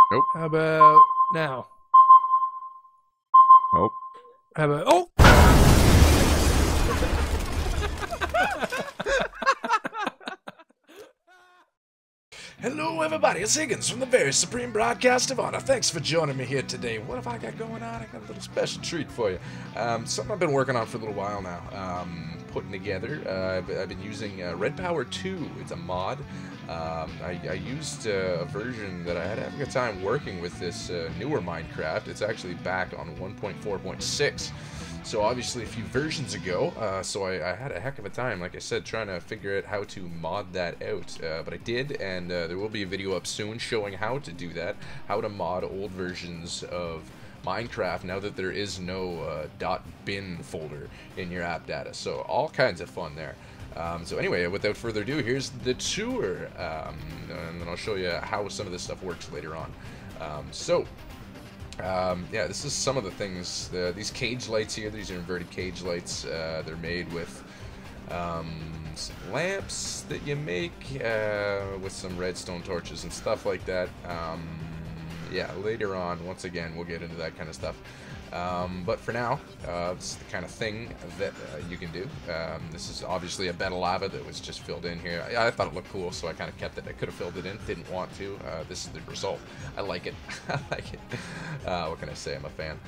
Nope. How about now? Nope. How about oh? Hello, everybody. It's Higgins from the very Supreme Broadcast of Honor. Thanks for joining me here today. What have I got going on? I got a little special treat for you. Something I've been working on for a little while now. Putting together. I've been using Red Power 2. It's a mod. I used a version that I had a good time working with this newer Minecraft. It's actually back on 1.4.6. So obviously a few versions ago, so I had a heck of a time, like I said, trying to figure out how to mod that out. But I did, and there will be a video up soon showing how to do that, how to mod old versions of Minecraft now that there is no .bin folder in your app data. So all kinds of fun there. So anyway, without further ado, here's the tour, and then I'll show you how some of this stuff works later on. Yeah, this is some of the things. These cage lights here, these are inverted cage lights. They're made with some lamps that you make with some redstone torches and stuff like that. Yeah, later on, once again, we'll get into that kind of stuff. But for now, this is the kind of thing that you can do. This is obviously a bed of lava that was just filled in here. I thought it looked cool, so I kind of kept it. I could have filled it in, didn't want to. This is the result. I like it. I like it. What can I say? I'm a fan.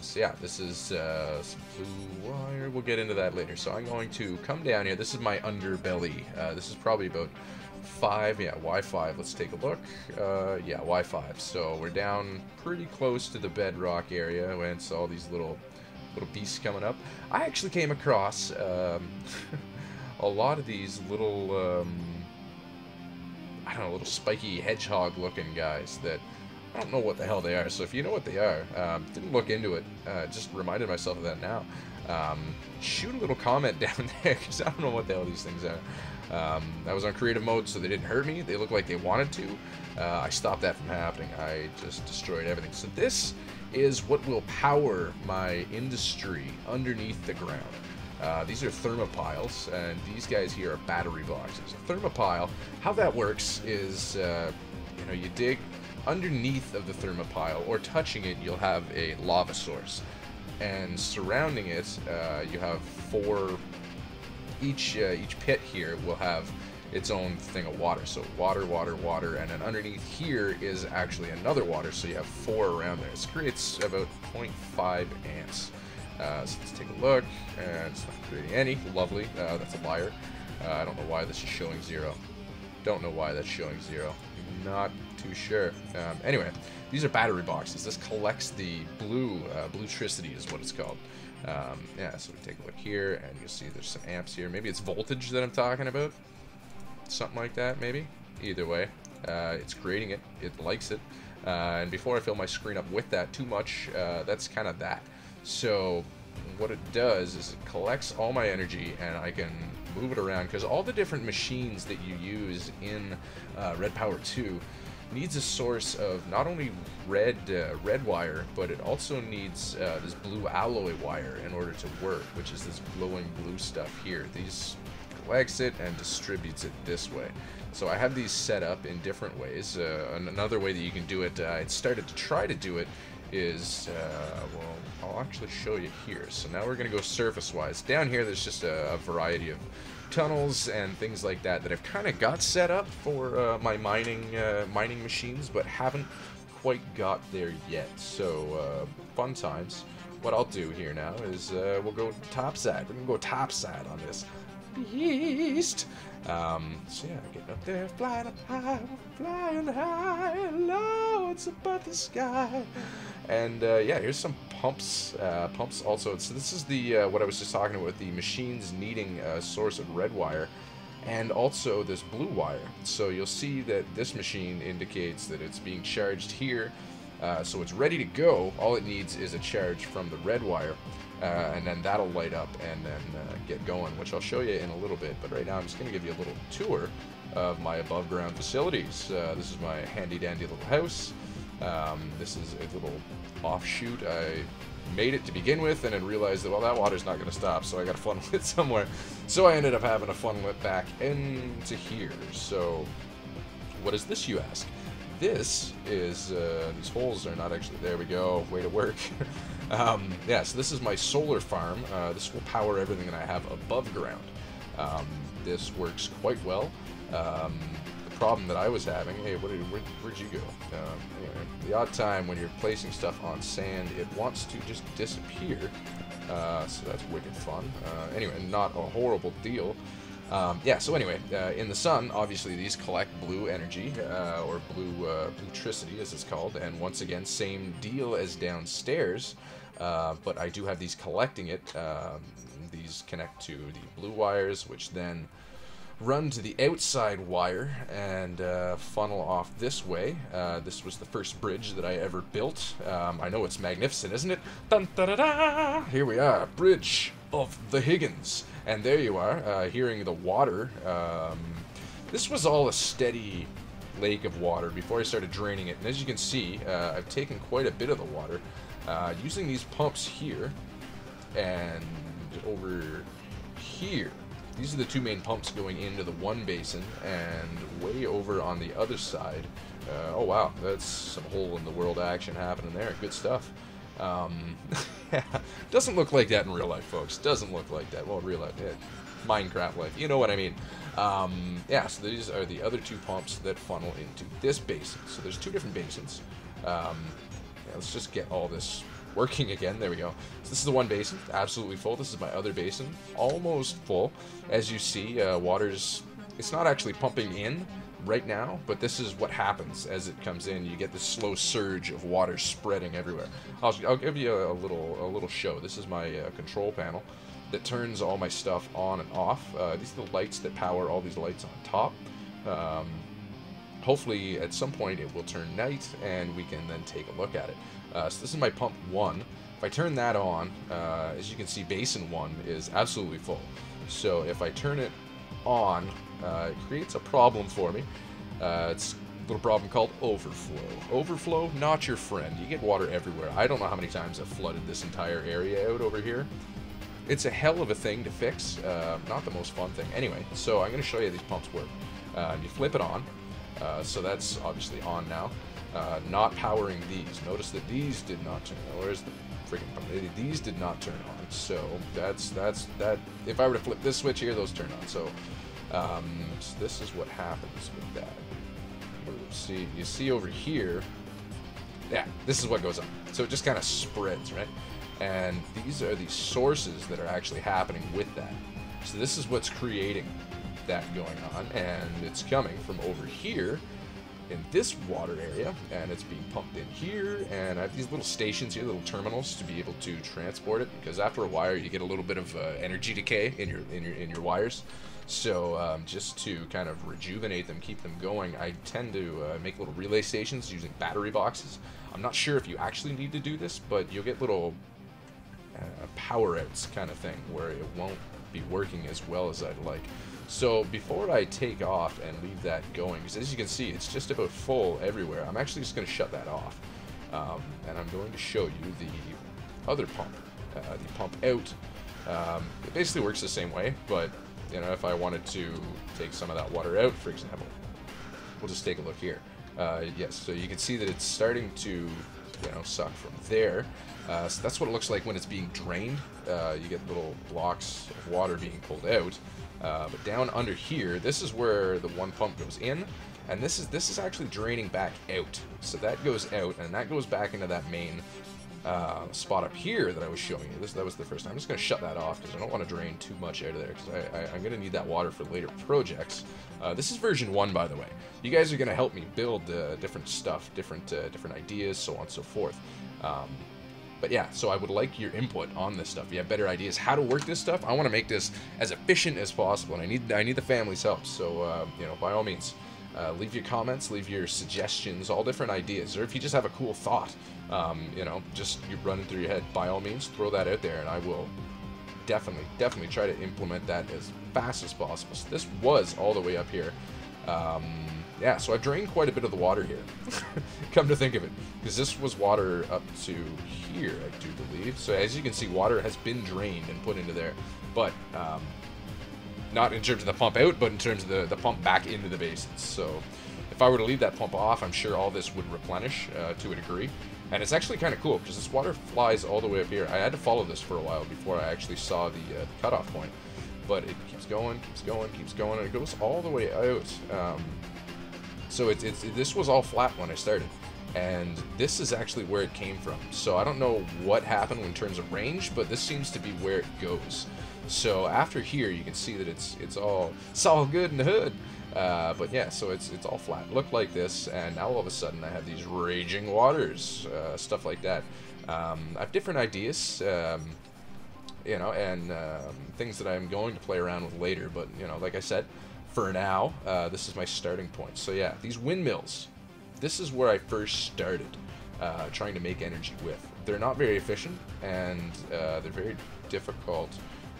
So yeah, this is some blue wire. We'll get into that later. So I'm going to come down here. This is my underbelly. This is probably about 5, yeah, Y5. Let's take a look. Yeah, Y5. So we're down pretty close to the bedrock area, and it's all these little beasts coming up. I actually came across a lot of these little, I don't know, little spiky hedgehog-looking guys that I don't know what the hell they are. So if you know what they are, didn't look into it. Just reminded myself of that now. Shoot a little comment down there, because I don't know what the hell these things are. I was on creative mode, so they didn't hurt me. They looked like they wanted to. I stopped that from happening. I just destroyed everything. So this is what will power my industry underneath the ground. These are thermopiles, and these guys here are battery boxes. A thermopile, how that works is, you know, you dig underneath of the thermopile, or touching it, you'll have a lava source. And surrounding it, you have each pit here will have its own thing of water. So water, water, water, and then underneath here is actually another water, so you have 4 around there. This creates about 0.5 amps. So let's take a look, and it's not creating any. Lovely. That's a liar. I don't know why this is showing 0. Don't know why that's showing 0. Not too sure. Anyway, these are battery boxes. This collects the bluetricity is what it's called. Yeah, so we take a look here, and you'll see there's some amps here. Maybe it's voltage that I'm talking about. Something like that, maybe. Either way, it's creating it. It likes it. And before I fill my screen up with that too much, that's kind of that. So what it does is it collects all my energy, and I can move it around, because all the different machines that you use in Red Power 2 needs a source of not only red wire, but it also needs this blue alloy wire in order to work, which is this glowing blue stuff here. These collects it and distributes it this way. So I have these set up in different ways. Another way that you can do it, I started to try to do it, is, well, I'll actually show you here. So now we're going to go surface-wise. Down here there's just a variety of tunnels and things like that that I've kind of got set up for my mining machines, but haven't quite got there yet. So fun times. What I'll do here now is we'll go topside. We're going to go topside on this beast. So yeah, getting up there, flying high, low, it's above the sky. And yeah, here's some pumps. Pumps also. So this is the what I was just talking about, the machines needing a source of red wire, and also this blue wire. So you'll see that this machine indicates that it's being charged here. So it's ready to go. All it needs is a charge from the red wire, and then that'll light up and then get going, which I'll show you in a little bit. But right now I'm just going to give you a little tour of my above ground facilities. This is my handy dandy little house. This is a little offshoot. I made it to begin with and then realized that, well, that water's not going to stop, so I got to funnel it somewhere. So I ended up having to funnel it back into here. So what is this, you ask? this is, these holes are not actually, there we go, way to work. Yeah, so this is my solar farm. This will power everything that I have above ground. This works quite well. The problem that I was having, hey, where'd you go? Anyway, the odd time when you're placing stuff on sand, it wants to just disappear. So that's wicked fun. Anyway, not a horrible deal. Yeah, so anyway, in the sun, obviously these collect blue energy, or bluetricity as it's called, and once again, same deal as downstairs, but I do have these collecting it. These connect to the blue wires, which then run to the outside wire and funnel off this way. This was the first bridge that I ever built. I know it's magnificent, isn't it? Dun, da, da, da. Here we are, bridge of the Higgins. And there you are, hearing the water. This was all a steady lake of water before I started draining it. And as you can see, I've taken quite a bit of the water using these pumps here and over here. These are the two main pumps going into the one basin, and way over on the other side, oh wow, that's some hole in the world action happening there. Good stuff. Doesn't look like that in real life, folks. Doesn't look like that. Well, real life, yeah, Minecraft life, you know what I mean. Yeah, so these are the other two pumps that funnel into this basin. So there's two different basins. Yeah, let's just get all this working again. There we go. So this is the one basin, absolutely full. This is my other basin, almost full. As you see, water's, it's not actually pumping in right now, but this is what happens as it comes in. You get this slow surge of water spreading everywhere. I'll give you a little show. This is my control panel that turns all my stuff on and off. These are the lights that power all these lights on top. Hopefully at some point it will turn night and we can then take a look at it. So this is my pump 1. If I turn that on, as you can see, basin 1 is absolutely full. So if I turn it on, it creates a problem for me. It's a little problem called overflow. Overflow, not your friend. You get water everywhere. I don't know how many times I've flooded this entire area out over here. It's a hell of a thing to fix. Not the most fun thing. Anyway, so I'm going to show you how these pumps work. You flip it on. So that's obviously on now. Not powering these. Notice that these did not turn on. Where's the freaking pump? These did not turn on. So that's that. If I were to flip this switch here, those turn on. So, so this is what happens with that. See, you see over here. Yeah, this is what goes on. So it just kind of spreads, right? And these are the sources that are actually happening with that. So this is what's creating that going on, and it's coming from over here in this water area, and it's being pumped in here, and I have these little stations here, little terminals, to be able to transport it, because after a while you get a little bit of energy decay in your wires. So just to kind of rejuvenate them, keep them going, I tend to make little relay stations using battery boxes. I'm not sure if you actually need to do this, but you'll get little power outs kind of thing where it won't be working as well as I'd like. So before I take off and leave that going, because as you can see, it's just about full everywhere, I'm actually just going to shut that off. And I'm going to show you the other pump, the pump out. It basically works the same way, but you know, if I wanted to take some of that water out, for example, we'll just take a look here. Yes, so you can see that it's starting to, you know, suck from there. So that's what it looks like when it's being drained. You get little blocks of water being pulled out. But down under here, this is where the one pump goes in, and this is actually draining back out. So that goes out, and that goes back into that main spot up here that I was showing you. That was the first time. I'm just going to shut that off because I don't want to drain too much out of there, because I'm going to need that water for later projects. This is version 1, by the way. You guys are going to help me build different stuff, different ideas, so on and so forth. But yeah, so I would like your input on this stuff. If you have better ideas how to work this stuff, I want to make this as efficient as possible, and I need the family's help. So you know, by all means, leave your comments, leave your suggestions, all different ideas, or if you just have a cool thought, you know, just you're running through your head, by all means, throw that out there, and I will definitely try to implement that as fast as possible. So this was all the way up here. Yeah, so I've drained quite a bit of the water here, come to think of it, because this was water up to here, I do believe. So as you can see, water has been drained and put into there, but not in terms of the pump out, but in terms of the pump back into the basins. So if I were to leave that pump off, I'm sure all this would replenish to a degree. And it's actually kind of cool, because this water flies all the way up here. I had to follow this for a while before I actually saw the cutoff point. But it keeps going, keeps going, keeps going, and it goes all the way out. So this was all flat when I started. And this is actually where it came from. So I don't know what happened in terms of range, but this seems to be where it goes. So after here, you can see that it's all good in the hood. But yeah, so it's all flat. Looked like this, and now all of a sudden I have these raging waters, stuff like that. I have different ideas, you know, and things that I'm going to play around with later. But you know, like I said, for now, this is my starting point. So yeah, these windmills. This is where I first started trying to make energy with. They're not very efficient, and they're very difficult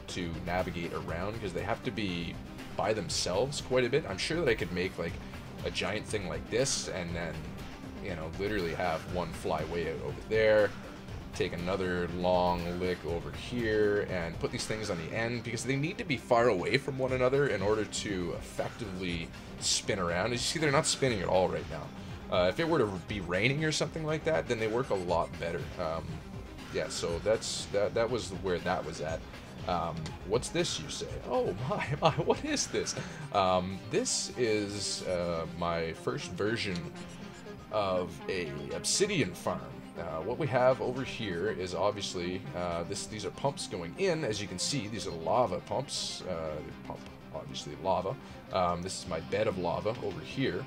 to navigate around because they have to be by themselves quite a bit. I'm sure that I could make like a giant thing like this, and then, you know, literally have one fly way out over there, take another long lick over here, and put these things on the end, because they need to be far away from one another in order to effectively spin around. As you see, they're not spinning at all right now. If it were to be raining or something like that, then they work a lot better. Yeah, so that was where that was at. What's this, you say? Oh my, what is this? This is my first version of a obsidian farm. What we have over here is obviously these are pumps going in. As you can see, these are lava pumps. Pump obviously lava. This is my bed of lava over here.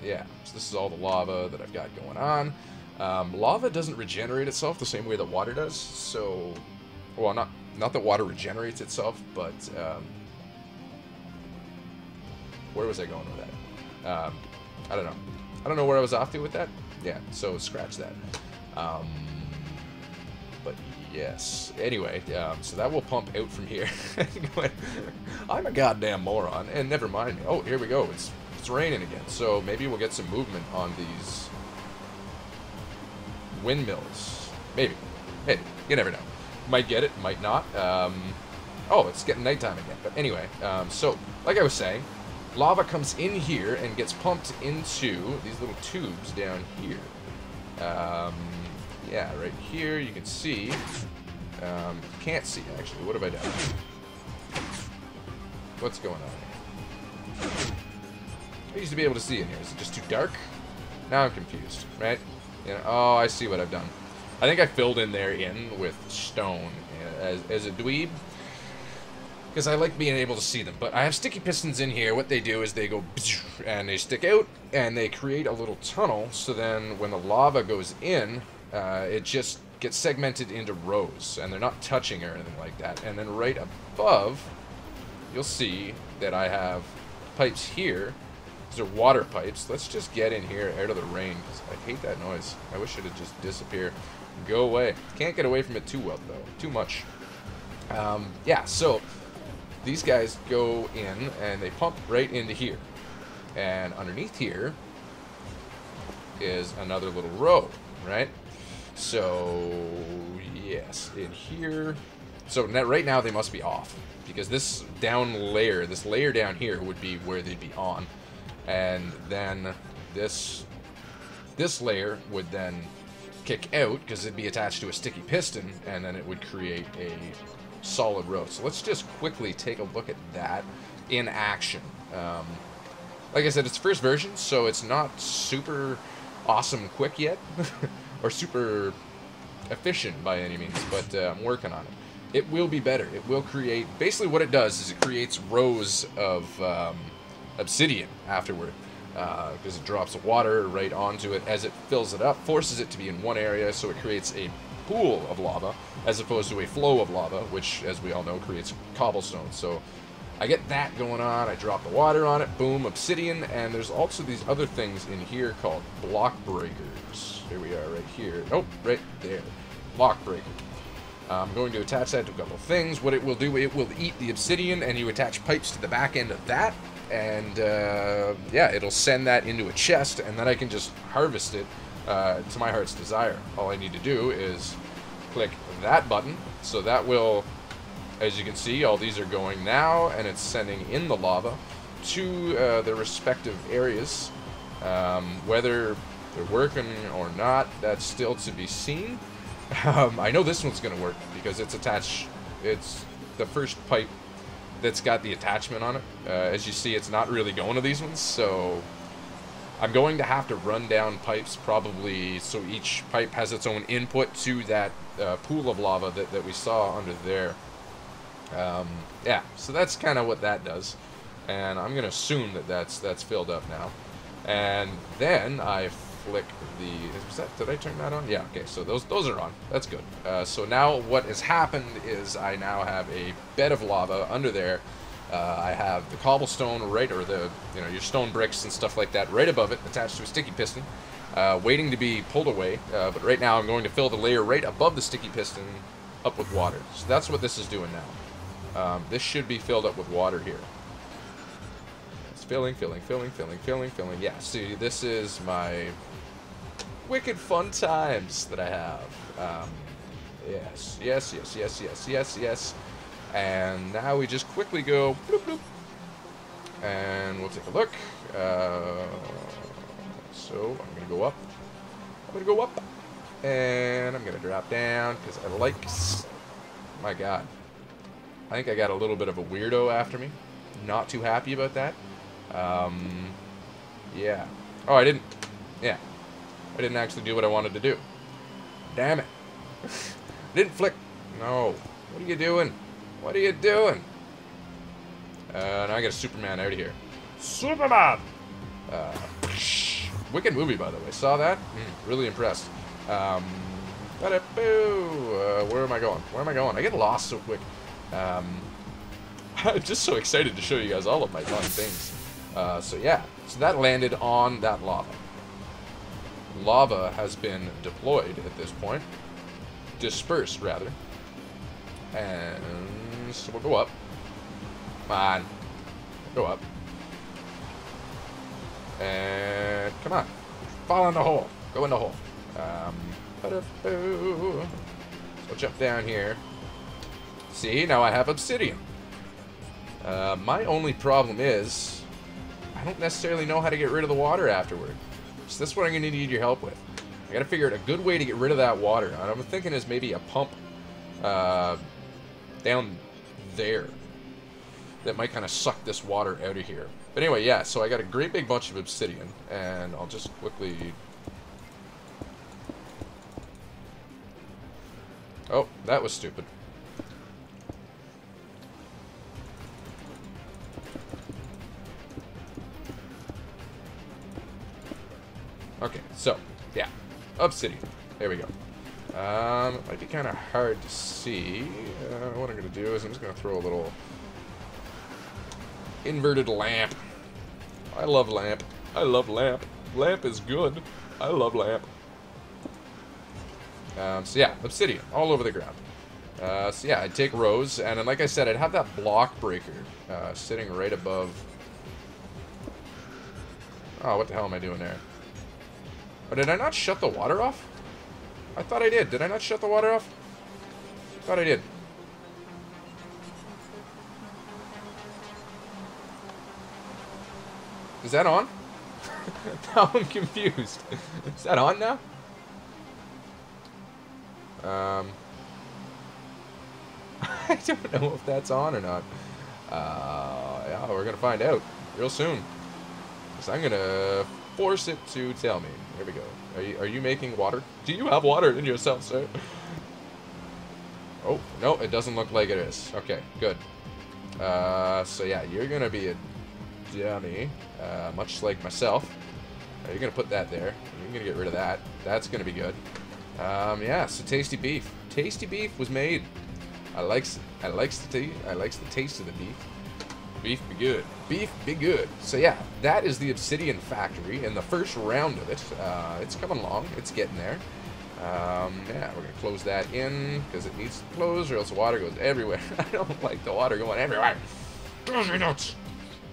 Yeah, so this is all the lava that I've got going on. Lava doesn't regenerate itself the same way that water does, so, well, not that water regenerates itself, but where was I going with that? I don't know. I don't know where I was off to with that. Yeah, so scratch that. But yes. Anyway, so that will pump out from here. I'm a goddamn moron, and never mind me. Oh, here we go. It's raining again, so maybe we'll get some movement on these windmills. Maybe. You never know. Might get it, might not. Oh, it's getting nighttime again. But anyway, so like I was saying, lava comes in here and gets pumped into these little tubes down here. Yeah, right here you can see. Can't see actually. What have I done? What's going on here? I used to be able to see in here. Is it just too dark? Now I'm confused, right? You know, oh, I see what I've done. I think I filled in there with stone as a dweeb, because I like being able to see them. But I have sticky pistons in here. What they do is they go and they stick out and they create a little tunnel. So then when the lava goes in, it just gets segmented into rows, and they're not touching or anything like that. And then right above, you'll see that I have pipes here. These are water pipes. Let's just get in here out of the rain, because I hate that noise. I wish it would just disappear. Go away. Can't get away from it too well, though. Too much. Yeah, so these guys go in, and they pump right into here. And underneath here is another little row, right? So, yes, in here. So right now they must be off, because this layer down here would be where they'd be on. And then this layer would then kick out, because it'd be attached to a sticky piston, and then it would create a solid row. So let's just quickly take a look at that in action. Like I said, it's the first version, so it's not super awesome quick yet, or super efficient by any means, but I'm working on it. It will be better. It will create, basically what it does is it creates rows of obsidian afterward, because it drops water right onto it as it fills it up, forces it to be in one area, so it creates a pool of lava as opposed to a flow of lava, which, as we all know, creates cobblestone. So I get that going on, I drop the water on it, boom, obsidian, and there's also these other things in here called block breakers. Here we are right here. Oh, right there. Block breaker. I'm going to attach that to a couple of things. What it will do, it will eat the obsidian, and you attach pipes to the back end of that, and yeah, it'll send that into a chest, and then I can just harvest it to my heart's desire. All I need to do is click that button, so that will, as you can see, all these are going now, and it's sending in the lava to their respective areas. Whether they're working or not, that's still to be seen. I know this one's going to work because it's attached. It's the first pipe that's got the attachment on it. As you see, it's not really going to these ones, so I'm going to have to run down pipes probably so each pipe has its own input to that pool of lava that we saw under there. Yeah, so that's kind of what that does, and I'm gonna assume that that's filled up now. And then I flick the, did I turn that on? Yeah, okay, so those are on. That's good. So now what has happened is I now have a bed of lava under there. I have the cobblestone right, or the, your stone bricks and stuff like that right above it, attached to a sticky piston, waiting to be pulled away. But right now I'm going to fill the layer right above the sticky piston up with water. So that's what this is doing now. This should be filled up with water here. It's filling. Yeah, see, this is my wicked fun times that I have. Yes. And now we just quickly go bloop, bloop, and we'll take a look. So I'm gonna go up, and I'm gonna drop down because I like. My God, I think I got a little bit of a weirdo after me. Not too happy about that. Yeah. Oh, I didn't. Yeah, I didn't actually do what I wanted to do. Damn it! Didn't flick. No. What are you doing? What are you doing? Now I got a Superman out of here. Superman! Wicked movie, by the way. Saw that? Really impressed. Where am I going? Where am I going? I get lost so quick. I'm just so excited to show you guys all of my fun things. So yeah. So that landed on that lava. Lava has been deployed at this point. Dispersed, rather. And so we'll go up. Come on. Go up. And come on. Fall in the hole. Go in the hole. So jump down here. See, now I have obsidian. My only problem is I don't necessarily know how to get rid of the water afterward. So that's what I'm going to need your help with. I got to figure out a good way to get rid of that water. And I'm thinking is maybe a pump down there that might kind of suck this water out of here. But anyway, yeah, so I got a great big bunch of obsidian, and I'll just quickly... Oh, that was stupid. Okay, so, yeah, obsidian. There we go. It might be kind of hard to see. What I'm going to do is I'm just going to throw a little inverted lamp. I love lamp. I love lamp. Lamp is good. I love lamp. So yeah, obsidian all over the ground. So yeah, I'd take rows, and then, like I said, I'd have that block breaker sitting right above. Oh, what the hell am I doing there? Oh, did I not shut the water off? I thought I did. Did I not shut the water off? I thought I did. Is that on? Now I'm confused. Is that on now? I don't know if that's on or not. Yeah, we're gonna find out real soon. So I'm gonna force it to tell me. Here we go. Are you making water? Do you have water in yourself, sir? Oh, no, it doesn't look like it is. Okay, good. So yeah, you're gonna be a dummy, much like myself. You're gonna put that there. You're gonna get rid of that. That's gonna be good. Yeah, so tasty beef. Tasty beef was made. I likes the taste of the beef. Beef be good. Beef be good. So yeah, that is the Obsidian Factory in the first round of it. It's coming along. It's getting there. Yeah, we're going to close that in because it needs to close or else the water goes everywhere. I don't like the water going everywhere. Drives nuts.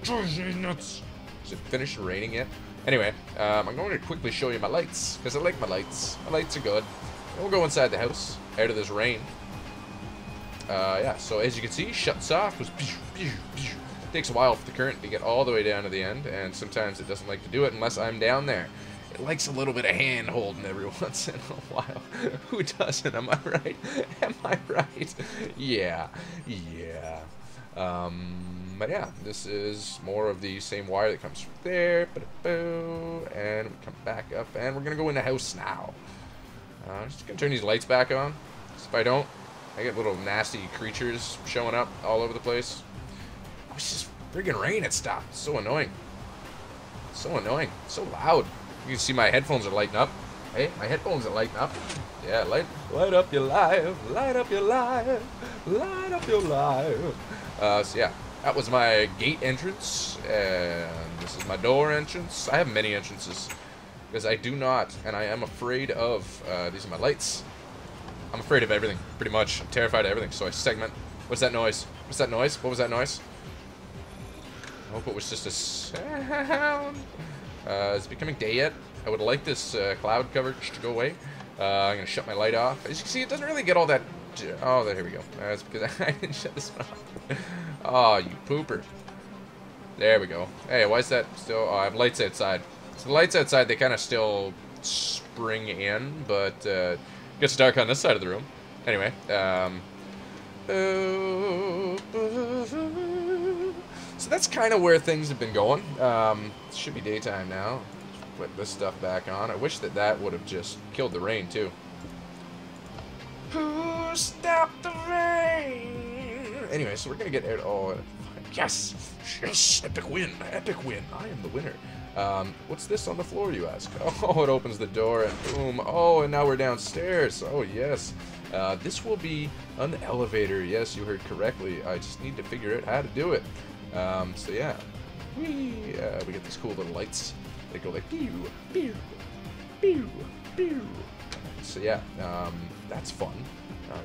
Drives nuts. Is it finished raining yet? Anyway, I'm going to quickly show you my lights because I like my lights. My lights are good. And we'll go inside the house out of this rain. Yeah, so as you can see, shuts off. takes a while for the current to get all the way down to the end, and sometimes it doesn't like to do it unless I'm down there. It likes a little bit of hand holding every once in a while. Who doesn't? Am I right? Am I right? Yeah. Yeah. But yeah, this is more of the same wire that comes from there. And we come back up, and we're gonna go in the house now. Just gonna turn these lights back on. If I don't, I get little nasty creatures showing up all over the place. Oh, it's just friggin' rain. It stopped. It's so annoying. So annoying. So loud. You can see my headphones are lighting up. Hey, my headphones are lighting up. Yeah, light up your life. Light up your life. Light up your life. So yeah, that was my gate entrance, and this is my door entrance. I have many entrances because I do not, and I am afraid of. These are my lights. I'm afraid of everything, pretty much. I'm terrified of everything, so I segment. What's that noise? What's that noise? What was that noise? I hope it was just a sound. Is it becoming day yet? I would like this cloud coverage to go away. I'm going to shut my light off. As you can see, it doesn't really get all that... Oh, here we go. That's because I didn't shut this one off. Oh, you pooper. There we go. Hey, why is that still... Oh, I have lights outside. So the lights outside, they kind of still spring in, but it gets dark on this side of the room. Anyway, so that's kind of where things have been going. It should be daytime now. Put this stuff back on. I wish that that would have just killed the rain, too. Who stopped the rain? Anyway, so we're going to get out. Oh, yes! Yes! Epic win! Epic win! I am the winner. What's this on the floor, you ask? Oh, it opens the door and boom. Oh, and now we're downstairs. Oh, yes. This will be an elevator. Yes, you heard correctly. I just need to figure out how to do it. So yeah. We get these cool little lights. They go like pew, pew, pew, pew. So yeah, that's fun.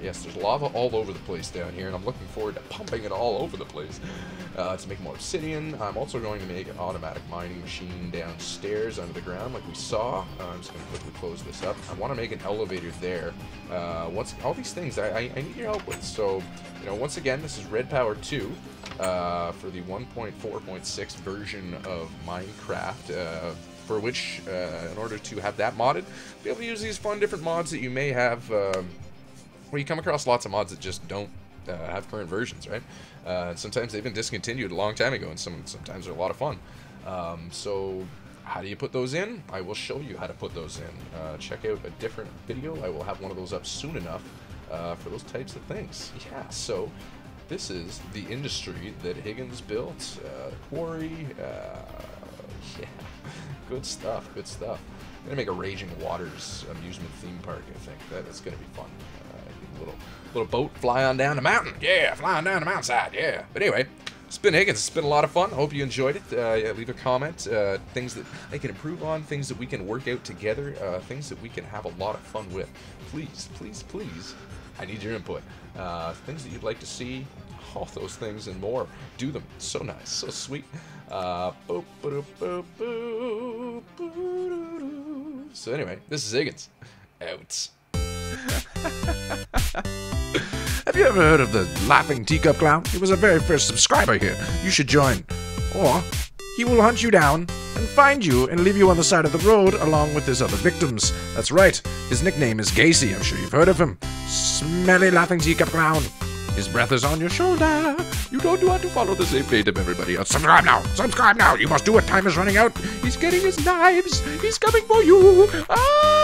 Yes, there's lava all over the place down here, and I'm looking forward to pumping it all over the place. To make more obsidian, I'm also going to make an automatic mining machine downstairs under the ground, like we saw. I'm just going to quickly close this up. I want to make an elevator there. Once all these things I need your help with. So, you know, once again, this is Red Power 2 for the 1.4.6 version of Minecraft. For which, in order to have that modded, be able to use these fun different mods that you may have. Well, you come across lots of mods that just don't have current versions, right? And sometimes they've been discontinued a long time ago, and sometimes they're a lot of fun. So how do you put those in? I will show you how to put those in. Check out a different video. I will have one of those up soon enough for those types of things. Yeah, so this is the industry that Higgins built. Quarry. Yeah, good stuff, good stuff. I'm gonna make a Raging Waters amusement theme park. I think that is gonna be fun. Little boat fly on down the mountain. Yeah, flying down the mountainside. Yeah. But anyway, it's been Higgins. It's been a lot of fun. I hope you enjoyed it. Yeah, leave a comment. Things that I can improve on. Things that we can work out together. Things that we can have a lot of fun with. Please, please, please. I need your input. Things that you'd like to see. All those things and more. Do them. So nice. So sweet. So anyway, this is Higgins. Out. Have you ever heard of the Laughing Teacup Clown? He was our very first subscriber here. You should join. Or he will hunt you down and find you and leave you on the side of the road along with his other victims. That's right. His nickname is Gacy. I'm sure you've heard of him. Smelly Laughing Teacup Clown. His breath is on your shoulder. You don't want to follow the same fate of everybody else. Subscribe now! Subscribe now! You must do it. Time is running out. He's getting his knives. He's coming for you. Ah!